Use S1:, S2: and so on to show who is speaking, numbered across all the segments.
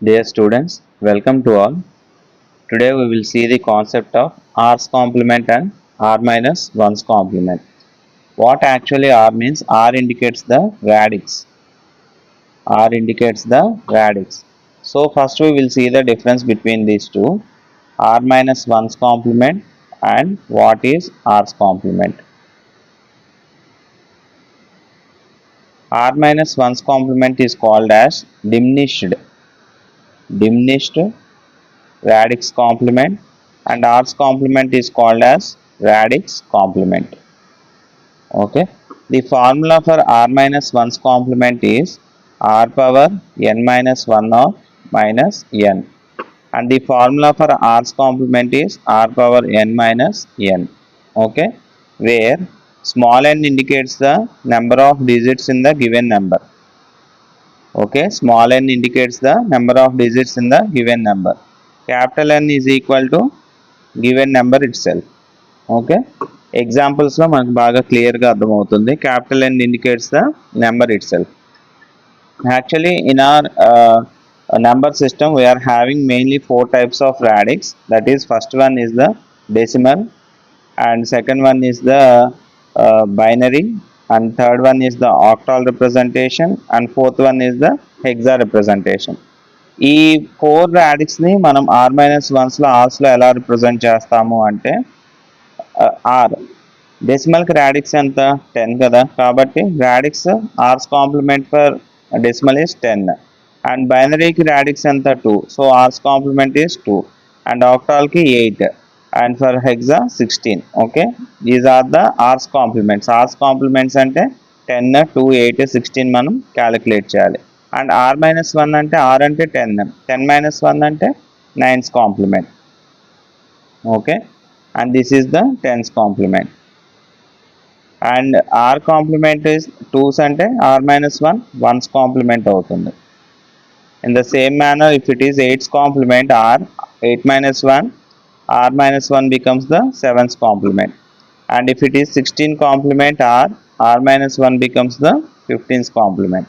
S1: Dear students, welcome to all. Today we will see the concept of r's complement and r minus 1's complement. What actually r means? R indicates the radix. R indicates the radix. So first we will see the difference between these two. R minus 1's complement and what is r's complement. R minus 1's complement is called as diminished radix complement and r's complement is called as radix complement. Okay, the formula for r minus 1's complement is r power n minus 1 of minus n, and the formula for r's complement is r power n minus n. Okay, where small n indicates the number of digits in the given number. Okay, small n indicates the number of digits in the given number. Capital N is equal to given number itself. Okay, examples లో మనకు బాగా clear గా అర్థమవుతుంది. Capital N indicates the number itself. Actually in our number system we are having mainly four types of radix. That is, first one is the decimal, and second one is the binary, and third one is the octal representation, and fourth one is the hexa representation. ఈ four రాడిక్స్ని మనం are minus వన్స్లో ఆర్స్లో ఎలా represent చేస్తాము అంటే are డెసిమల్కి radix ఎంత 10 కదా, కాబట్టి radix r's complement for decimal is 10, and బైనరీకి radix ఎంత 2, so r's complement is 2, and ఆక్టాల్కి 8, and for hexa 16. Okay, these are the r's complements. R's complements అంటే 10, 2, 8, 16 మనం క్యాలిక్యులేట్ చేయాలి. అండ్ ఆర్ మైనస్ 1 అంటే ఆర్ అంటే 10, 10 మైనస్ 1 అంటే 9's complement. Okay, and this is the 10's complement. And r complement is 2's అంటే r minus 1 1's complement అవుతుంది. In the same manner if it is 8's complement r 8 minus 1, r minus 1 becomes the 7's complement, and if it is 16 complement r minus 1 becomes the 15's complement.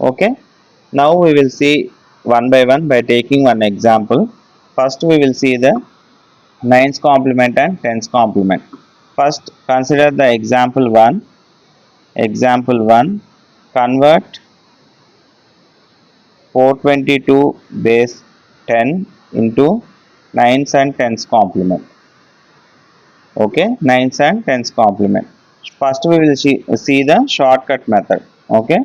S1: Okay, now we will see one by one by taking one example. First we will see the 9's complement and 10's complement. First consider the example 1. Example 1, convert 422 base 10 into 9's and 10's complement. Okay, 9's and 10's complement. First we will see the shortcut method. Okay,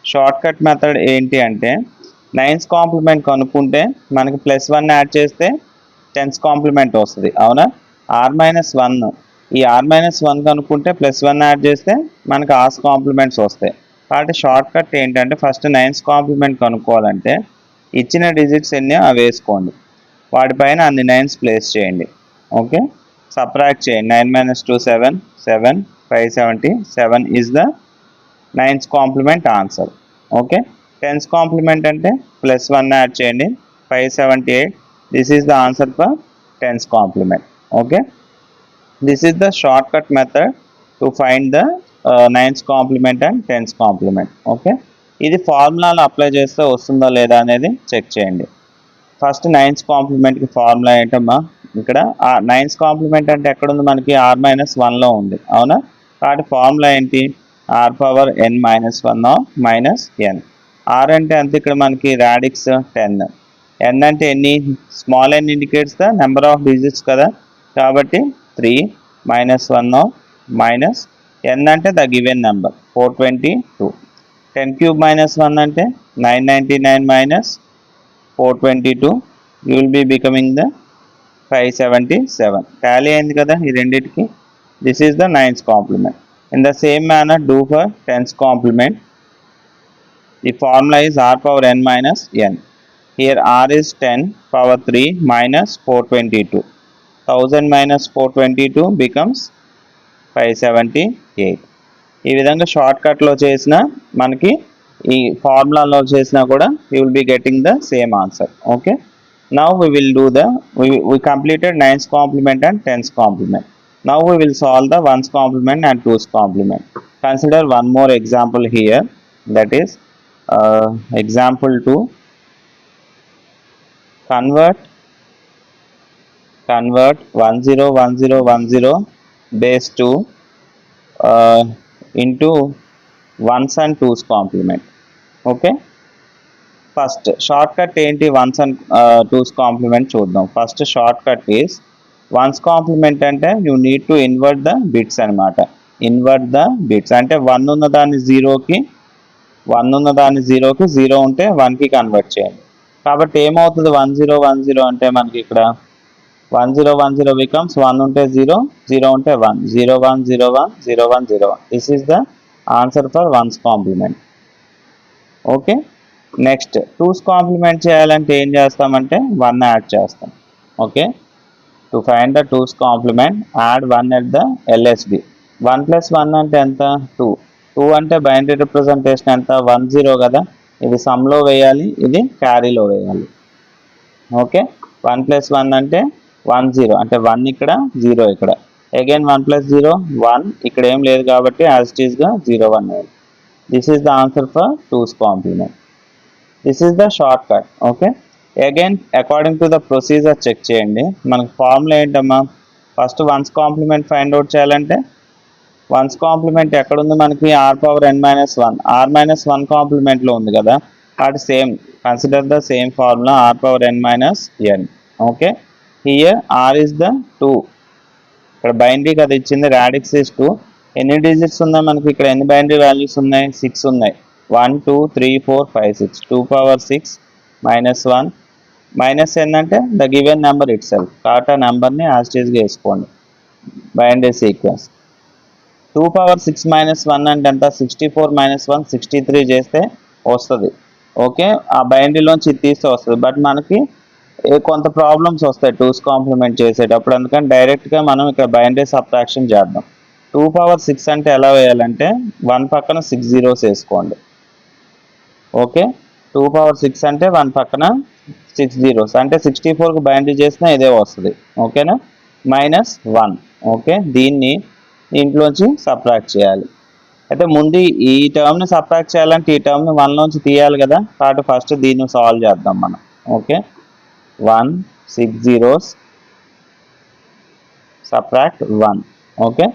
S1: shortcut method ఏంటి అంటే 9's complement కనుక్కుంటే మనకి +1 add చేస్తే 10's complement వస్తుంది, అవునా? Are minus 1, ఈ are minus 1 కనుక్కుంటే +1 add చేస్తే మనకి ఆర్స్ కాంప్లిమెంట్స్ వస్తాయి. కాబట్టి షార్ట్కట్ ఏంటంటే ఫస్ట్ 9's కాంప్లిమెంట్ కనుక్కోవాలంటే ఇచ్చిన డిజిట్స్ ఎన్ని అవి వేసుకోండి, వాటిపైన అన్ని 9's ప్లేస్ చేయండి. ఓకే, సబ్ట్రాక్ట్ చేయండి. 9 minus 2 7, 7, 570, 7 is the 9's complement answer. Okay, 10's complement అంటే +1 యాడ్ చేయండి, 578. This is the answer for 10's complement. Okay, this is the short cut method to find the 9's complement and 10's complement. Okay, ఇది ఫార్ములాలో apply చేస్తే వస్తుందో లేదా అనేది check చేయండి. First 9's కాంప్లిమెంట్కి formula ఏంటమ్మా? ఇక్కడ 9's కాంప్లిమెంట్ అంటే ఎక్కడుంది? మనకి ఆర్ మైనస్ 1లో ఉంది, అవునా? కాబట్టి ఫార్ములా ఏంటి? R power n minus 1 of minus n. R అంటే అంత ఇక్కడ మనకి రాడిక్స్ 10, ఎన్ అంటే ఎన్ని? Small n indicates the number of digits కదా, కాబట్టి 3 minus 1 ఆఫ్ మైనస్ ఎన్ అంటే the given number 422. 10 cube minus 1 అంటే 999 minus 422, you will be becoming the 577. Tally అయింది కదా ఈ రెండింటికి. This is the 9's complement. In the same manner do for 10's complement. The formula is r power n minus n. Here r is 10 power 3 minus 422. 1000 minus 422 becomes 578. ఈ విధంగా short కట్లో చేసిన మనకి ఈ ఫార్ములాలో చేసినా కూడా you will be getting the same answer. Okay, now we will do the we completed 9's complement and 10's complement. Now we will solve the 1's complement and 2's complement. Consider one more example here, that is example 2. convert 101010 base 2 into ones and twos complement. Okay, first shortcut ఏంటి? Ones and twos complement చూద్దాం. First shortcut is ones complement అంటే you need to invert the bits అనమాట. Invert the bits అంటే 1 ఉన్న దాన్ని జీరోకి 0 ఉంటే 1కి కన్వర్ట్ చేయండి. కాబట్టి ఏమవుతుంది 1010 అంటే మనకి ఇక్కడ 1010 బికమ్స్ 1 ఉంటే 0, 0 ఉంటే 1, 0101 0101. This is the answer for one's complement. Okay, next two's complement చేయాలంటే ఏం చేస్తామంటే 1 యాడ్ చేస్తాం. Okay, to find the two's complement add 1 at the LSB. 1 + 1 అంటే ఎంత? 2. 2 అంటే బైనరీ రిప్రజెంటేషన్ ఎంత? 10 కదా. ఇది సమ్లో వేయాలి, ఇది క్యారీలో వేయాలి. ఓకే, 1 + 1 అంటే 10 అంటే 1 ఇక్కడ 0 ఇక్కడ. అగైన్ 1 + 0 1, ఇక్కడ ఏం లేదు కాబట్టి యాజ్ ఇట్ ఈస్గా 0 1 వేయాలి. This is the answer for twos complement. This is the short cut. Okay, again according to the procedure check చేయండి. మనకు ఫార్ములా ఏంటమ్మా? First one's complement find out చేయాలంటే వన్స్ కాంప్లిమెంట్ ఎక్కడుంది మనకి? r⁻n−1. r−1 కాంప్లిమెంట్లో ఉంది కదా. కాబట్టి same consider the same formula r⁻n−n. Okay, here r is the 2. ఇక్కడ బైనరీ కదా ఇచ్చింది, రాడిక్స్ ఇస్ 2. ఎన్ని డిజిట్స్ ఉన్నాయి మనకి ఇక్కడ? ఎన్ని బైనరీ వాల్యూస్ ఉన్నాయి? 6 ఉన్నాయి. 1 2 3 4 5 6. 2⁻6 -1 -n అంటే the given number it self. కాబట్టి ఆ నెంబర్ని యాజ్ ఇట్ ఈస్గా వేసుకోండి బైనరీ సీక్వెన్స్. 2⁻6 -1 అంటే ఎంత? 64 -1 63 చేస్తే వస్తుంది. ఓకే, ఆ బైనరీలోంచి ఇది తీస్తే వస్తుంది. బట్ మనకి కొంత ప్రాబ్లమ్స్ వస్తాయి టూస్ కాంప్లిమెంట్ చేసేటప్పుడు, అందుకని డైరెక్ట్గా మనం ఇక్కడ బైనరీ సబ్ట్రాక్షన్ చేద్దాం. 2⁻6 అంటే ఎలా వేయాలంటే 1 పక్కన 6 zeros వేసుకోండి. ఓకే, 2⁻6 అంటే 1 పక్కన 6 zeros అంటే 64కి బైనరీ చేసినా ఇదే వస్తుంది. ఓకేనా, -1. ఓకే, దీన్ని దీంట్లోంచి సబ్ట్రాక్ట్ చేయాలి. అయితే ముందు ఈ టర్మ్ని సబ్ట్రాక్ట్ చేయాలంటే ఈ టర్మ్ని 1లోంచి తీయాలి కదా. కాబట్టి ఫస్ట్ దీన్ని సాల్వ్ చేద్దాం మనం. Okay, 1 6 zeros subtract 1. Okay,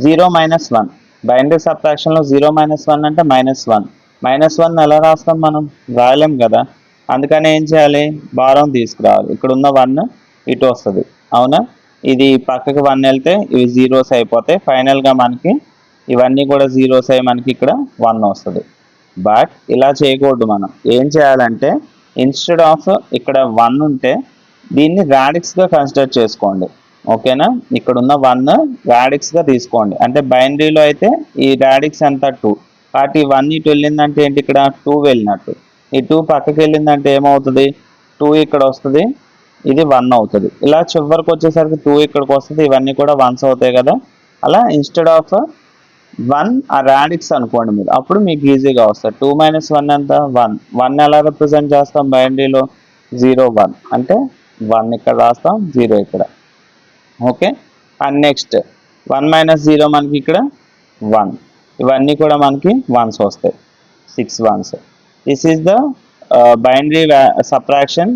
S1: 0 -1 binary సబ్ట్రాక్షన్లో 0 -1 అంటే -1. -1 ఎలా రాస్తాం మనం? రాయలేం కదా. అందుకని ఏం చేయాలి? భారం తీసుకురావాలి. ఇక్కడ ఉన్న 1 ఇటు వస్తుంది, అవునా? ఇది పక్కకి 1 వెళ్తే ఇవి జీరోస్ అయిపోతాయి. ఫైనల్గా మనకి ఇవన్నీ కూడా జీరోస్ అయ్యి మనకి ఇక్కడ 1 వస్తుంది. బట్ ఇలా చేయకూడదు. మనం ఏం చేయాలంటే ఇన్స్టెడ్ ఆఫ్ ఇక్కడ 1 ఉంటే దీన్ని రాడిక్స్గా కన్సిడర్ చేసుకోండి. ఓకేనా, ఇక్కడ ఉన్న 1 రాడిక్స్గా తీసుకోండి. అంటే బైనరీలో అయితే ఈ రాడిక్స్ ఎంత? 2. కాబట్టి 1 ఇటు వెళ్ళిందంటే ఏంటి? ఇక్కడ 2 వెళ్ళినట్టు. ఈ 2 పక్కకి వెళ్ళిందంటే ఏమవుతుంది? 2 ఇక్కడ వస్తుంది, ఇది 1 అవుతుంది. ఇలా చివరికి వచ్చేసరికి 2 ఇక్కడికి వస్తుంది, ఇవన్నీ కూడా 1s అవుతాయి కదా. అలా ఇన్స్టెడ్ ఆఫ్ 1 ఆ రాడిక్స్ అనుకోండి మీరు, అప్పుడు మీకు ఈజీగా వస్తుంది. 2 - 1 ఎంత? 1. 1 ఎలా రిప్రజెంట్ చేస్తాం బైనరీలో? 0 1 అంటే 1 ఇక్కడ రాస్తాం, 0 ఇక్కడ. ఓకే, అండ్ నెక్స్ట్ 1 - 0 మనకి ఇక్కడ 1. ఇవన్నీ కూడా మనకి 1s వస్తాయి, 6 1s. This is the binary subtraction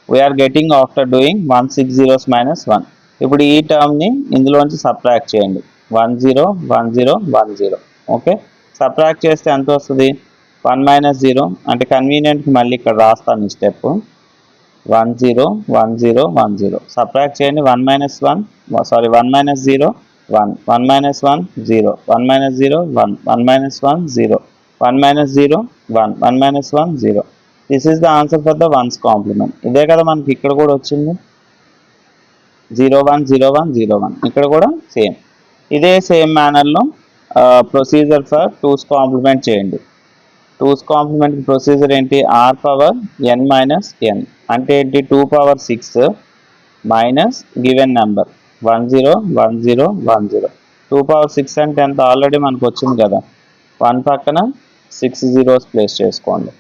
S1: we're getting after doing 1 6 zeros -1. ఇప్పుడు ఈ టర్మ్ని ఇందులోంచి సబ్ట్రాక్ట్ చేయండి. 1 0 1 0 1 0. ఓకే, సబ్ట్రాక్ట్ చేస్తే ఎంత వస్తుంది? 1 - 0 అంటే కన్వీనియంట్కి మళ్ళీ ఇక్కడ రాస్తాను ఈ స్టెప్. 1 0 1 0 1 0 సబ్ట్రాక్ట్ చేయండి. 1 - 0 1 1 - 0 1 1 - 1 0 1 - 0 1 1 - 1 0 1 - 0 1 1 - 1 0. This is the answer for the one's complement. ఇదే కదా మనకి ఇక్కడ కూడా వచ్చింది, 0 1 0 1 0 1. ఇక్కడ కూడా సేమ్ ఇదే సేమ్ మేనర్లో ప్రొసీజర్ ఫర్ టూస్ కాంప్లిమెంట్ చేయండి. టూస్ కాంప్లిమెంట్ ప్రొసీజర్ ఏంటి? r⁻n - n అంటే ఏంటి? 2⁻6 మైనస్ గివెన్ నెంబర్ 1 0 1 0 1 0. 2⁻6 అంటే ఎంత? ఆల్రెడీ మనకు వచ్చింది కదా. 1 పక్కన 6 zeros ప్లేస్ చేసుకోండి.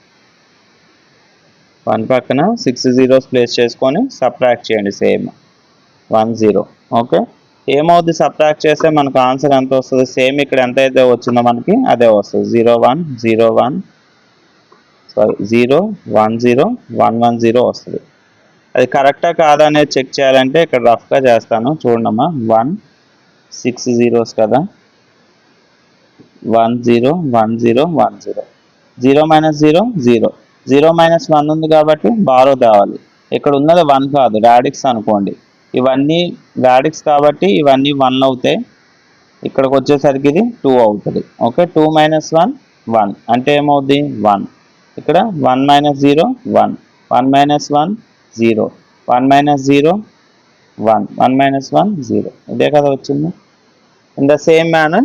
S1: 1 పక్కన 6 zeros ప్లేస్ చేసుకొని సబ్ట్రాక్ట్ చేయండి సేమ్ 1 0. ఓకే, ఏమవుతుంది? సబ్ట్రాక్ట్ చేస్తే మనకు ఆన్సర్ ఎంత వస్తుంది? సేమ్ ఇక్కడ ఎంత అయితే వచ్చిందో మనకి అదే వస్తుంది. 0 1 0 1 0 1 0 1 1 0 వస్తుంది. అది కరెక్టా కాదా అనేది చెక్ చేయాలంటే ఇక్కడ రఫ్గా చేస్తాను చూడమ్మా. 1 6 zeros కదా, 1 0 1 0 1 0, 0 మైనస్ 0 0, 0 మైనస్ 1 ఉంది కాబట్టి బారో తేవాలి. ఇక్కడ ఉన్నది 1 కాదు, రాడిక్స్ అనుకోండి. ఇవన్నీ రాడిక్స్ కాబట్టి ఇవన్నీ 1 అవుతాయి. ఇక్కడికి వచ్చేసరికి ఇది 2 అవుతుంది. ఓకే, 2 మైనస్ 1 1 అంటే ఏమవుద్ది 1. ఇక్కడ 1 మైనస్ 0 1, 1 మైనస్ 1 0, 1 మైనస్ 0 1, 1 మైనస్ 1 0. ఇదే కదా వచ్చింది. In the same manner,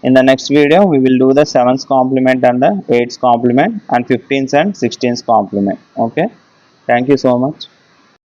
S1: in the next video we will do the 7th complement and the 8th complement and 15th and 16th complement. Okay, thank you so much.